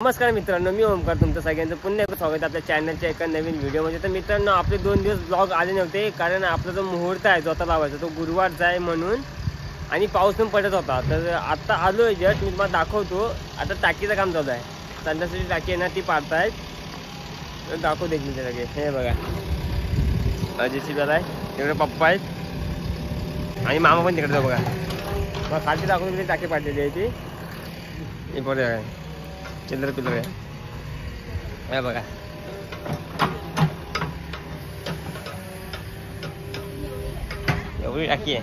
नमस्कार मित्रांनो, मी ओमकार तुमचं सगळ्यांचं पुन्हा एकदा स्वागत आपल्या चॅनलच्या एका नवीन व्हिडिओमध्ये। तर मित्रांनो, आपले 2 दिवस ब्लॉग आले नव्हते कारण आपला जो मुहूर्त आहे जो आता लावायचा तो गुरुवारचा आहे म्हणून, आणि पाऊस पण पडत होता। तर आता आलो आहे जस्ट, मी तुम्हाला दाखवतो। आता टाकीचं काम चालू आहे, संडासची टाकी आहे ना ती पाडतायत, दाखवतो एक मिनिट लगे। हे बघा अजयची बेल आहे, तिकडे पप्पा आहेत आणि मामा पण तिकडे बघा। मग खालची दाखवतो टाकी पाडलेली आहे ती, इकडे आहे चिल्लर पिल्लर आहे हे बघा। एवढी टाकी आहे।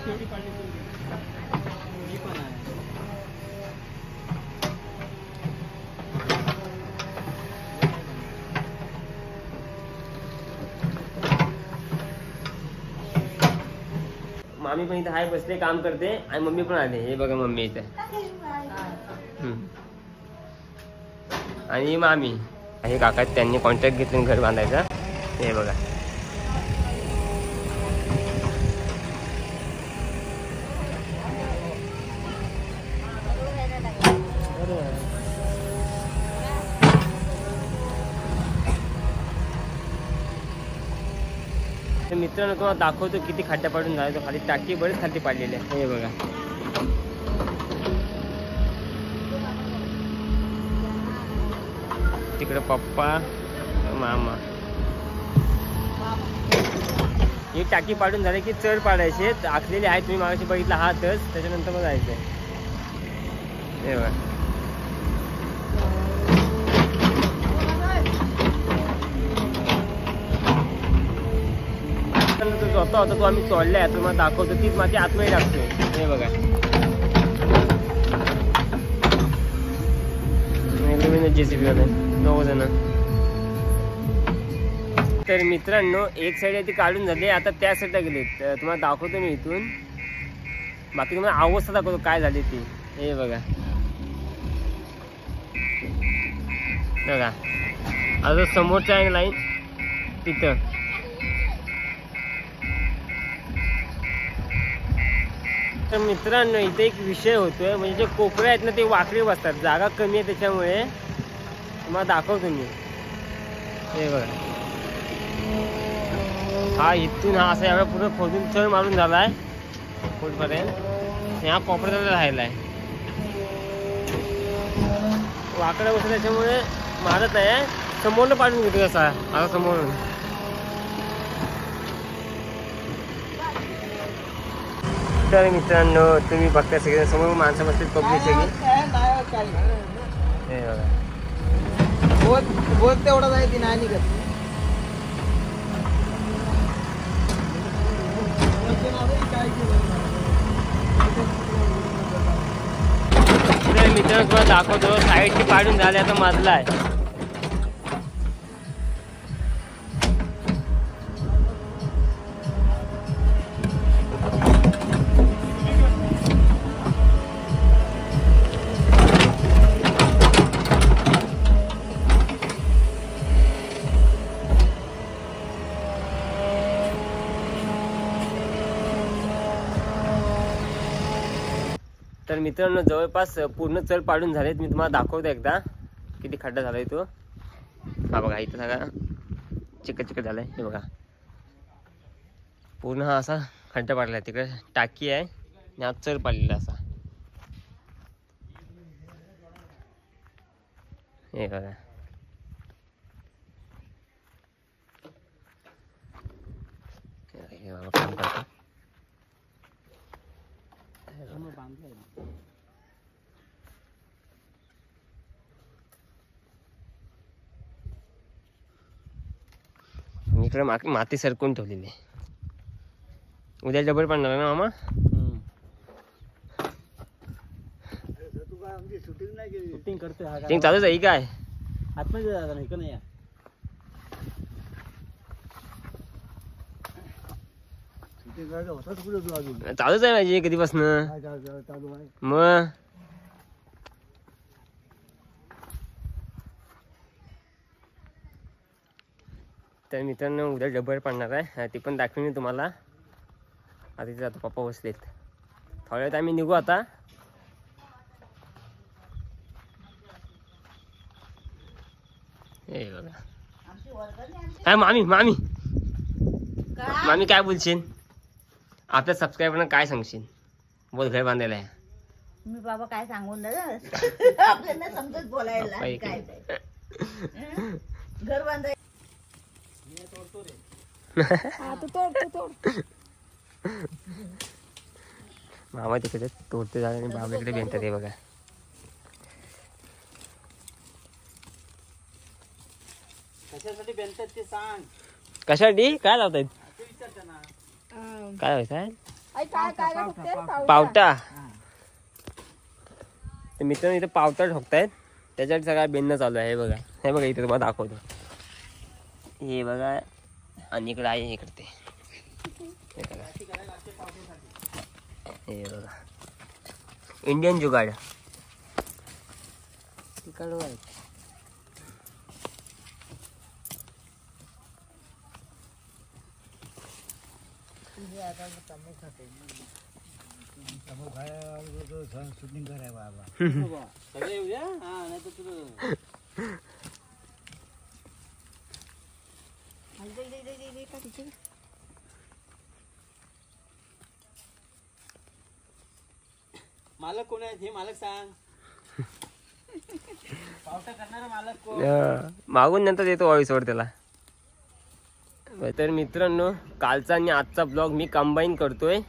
मामी पण इथे हाय बसले, काम करते, आणि मम्मी पण आले। हे बघा मम्मी इथे आणि मामी हे काका त्यांनी कॉन्ट्रॅक्ट घेतले घर बांधायचा। हे बघा तर मित्रांनो, तुम्हाला दाखवतो किती खड्डा पाडून झाला। तो खाली टाकी बरेच खाली पाडलेली आहे। हे बघा तिकडे पप्पा मामा। ही टाकी पाडून झाली की चढ पाडायचे, आखलेले आहेत, तुम्ही मागाशी बघितला हातच, त्याच्यानंतर मग जायचंय। हे बघा तो स्वतः होता तो आम्ही तोडलाय, तुम्हाला दाखवतो। तीच माती आतमध्ये टाकतोय। हे बघा जेसीबी वाले 9 जण। तर मित्रांनो, एक साईड आहे ती काढून झाली, आता त्या साईडला गेलेत। तुम्हाला दाखवतो मी इथून, बाकी तुम्हाला अवस्था दाखवतो काय झाली ती। हे बघा बघा आता समोरच्या आहे लाईन तिथं। तर मित्रांनो, इथे एक विषय होतोय, म्हणजे जे कोपरे आहेत ना ते वाकडे बसतात, जागा कमी आहे त्याच्यामुळे। तुम्हाला दाखवतो मी। हे बघा हा इथून हा असा एवढा पुढे खोदून चढ मारून झालाय फुटपर्यंत, ह्या कोपऱ्यात राहिलाय। वाकडा बसला त्याच्यामुळे मारत नाही, समोरनं पाडून घेतो असा आता समोरून। तर मित्रांनो, तुम्ही बघता सगळे समोर माणसं बसतील, पब्लिक सगळी। हे बघा बोल तेवढा आहे ती नाही निघत। तर मित्रांनो, तुम्हाला दाखवतो, साईडची पाडून झाली, आता मधला आहे। तर मित्रांनो, जवळपास पूर्ण चढ पाडून झालेत। मी तुम्हाला दाखवतो एकदा किती खड्डा झालाय तो। हा बघा इथं सगळा चिकट चिकट झालाय। हे बघा पूर्ण हा असा खड्डा पाडलाय, तिकडे टाकी आहे आणि हा चढ पाडलेला असा। हे बघा काम करतो। इकडे माती सरकून ठेवलेली, उद्या डबल पडणार ना मामा। शूटिंग करतोय शूटिंग चालूच आहे काय? आतमध्ये जायचं नाही का? नाही चालूच आहे माझी कधीपासून मग। तर मित्रांनो, उद्या डबल पडणार आहे, ती पण दाखवीन मी तुम्हाला। आता तिथे जातो, पप्पा बसलेत, थोड्या वेळात आम्ही निघू आता। हे बघा. काय मामी मामी मामी काय बोलशील आपल्या सबस्क्रायबरना काय सांगशील बोल घर बांधायला आहे. मी बाबा काय सांगून आपल्याला समजत बोलायला बाई काय ते. घर बांधाय मामा तिकडे तोडते जागा आणि बाबा इकडे भेटतात हे बघा. कशासाठी बेनतात ते सांग. कशासाठी काय लावतायत ते विचार त्यांना. काय व्हायचं पावटा. तर मित्रांनो इथे पावटा ठोकतायत त्याच्यासाठी सगळा बेन्न चालू आहे. हे बघा हे बघा इथे तुम्हाला दाखवतो. हे बघा आणि इकडे आहे इकडे ते हे बघा इंडियन जुगाड. शूटिंग कराय बाबा सगळे येऊया. हा नाही तर तुझं मालक कोण आहेत हे मालक सांग. पावटा करणारा मालक कोण. मागून नंतर येतो वॉइसवर त्याला. तर मित्रांनो कालचा आणि आजचा ब्लॉग मी कंबाईन करतोय.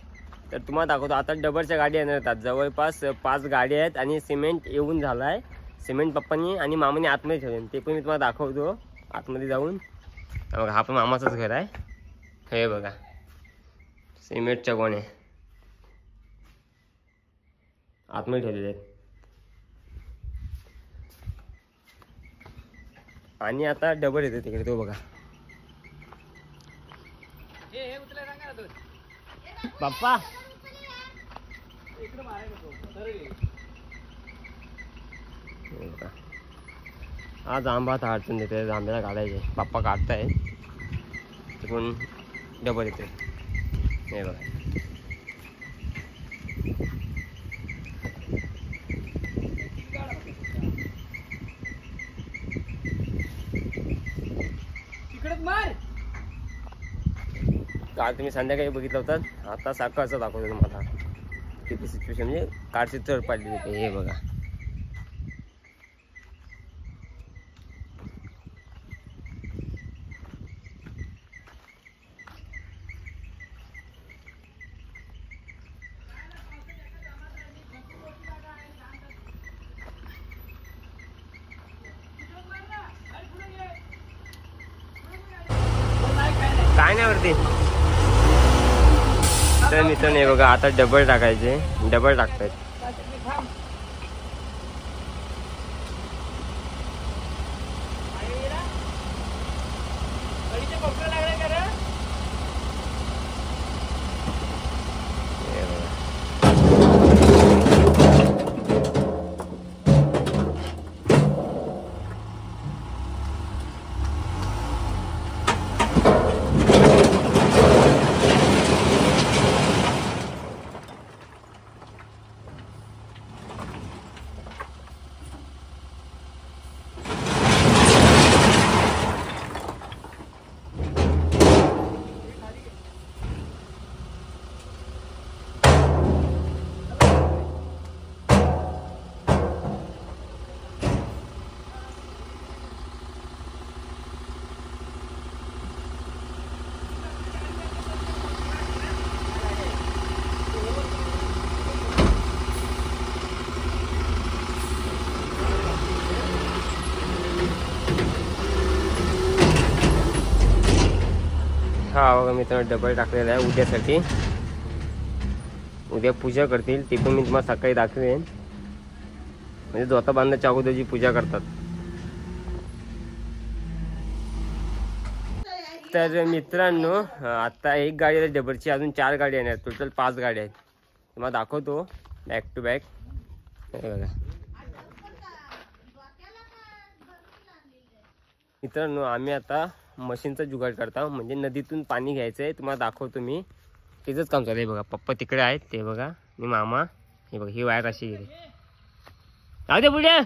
तर तुम्हाला दाखवतो आता डबलच्या गाडी येणार आहेत. जवळपास 5 गाड्या आहेत आणि सिमेंट येऊन झाला आहे. सिमेंट पप्पांनी आणि मामाने आतमध्ये ठेवले ते पण मी तुम्हाला दाखवतो आतमध्ये जाऊन. बघा हा पण मामाचंच घर आहे. हे बघा सिमेंटच्या गोणे आतमध्ये ठेवलेले आहेत. आणि आता डबल येते तिकडे तो बघा. बाप्पा आज आंबा आता अडचण देते. आंब्याला काढायचे बाप्पा काढताय तिकडून डबल येते. हे बघा काल तुम्ही संध्याकाळी बघितलं होतं. आता सकाळचं दाखवतो तुम्हाला किती सिच्युएशन म्हणजे कारची चढ पडली होती. हे बघा काय नाही वरती. तर मित्रांनो हे बघा आता डबल टाकायचे. डबल टाकतायत. हा बघा मित्रांनो डबल टाकलेला आहे उद्यासाठी. उद्या पूजा करतील ती पण मी तुम्हाला सकाळी दाखवेन. म्हणजे जोता बांधण्याच्या अगोदरची पूजा करतात. तर मित्रांनो आता एक गाडी आहे डबलची अजून 4 गाडी येणार. टोटल 5 गाड्या आहेत. तुम्हाला दाखवतो बॅक टू बॅक. हे बघा मित्रांनो आम्ही आता मशीनचा जुगाड करता. म्हणजे नदीतून पाणी घ्यायचं आहे. तुम्हाला दाखवतो मी. तिचंच काम चालू आहे बघा. पप्पा तिकडे आहेत ते बघा आणि मामा हे बघा. ही वायर अशी गेली. जाऊ दे पुढे.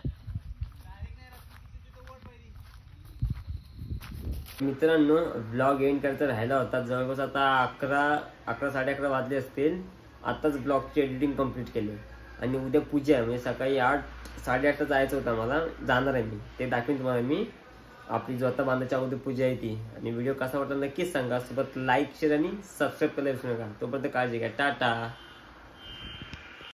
मित्रांनो ब्लॉग एंड करायचा राहिला होता. जवळपास आता 11 वाजले असतील. आताच ब्लॉगची एडिटिंग कम्प्लीट केली आणि उद्या पूजा आहे. म्हणजे सकाळी 8-8:30 जायचं होतं मला. जाणार आहे मी, ते दाखवेन तुम्हाला मी. आपली ज्योता बांधायच्या अगोदर पूजा आहे ती. आणि व्हिडिओ कसा वाटला नक्कीच सांगा. सोबत लाईक शेअर आणि सबस्क्राईब करायला विसरू नका. तोपर्यंत काळजी घ्या. टाटा.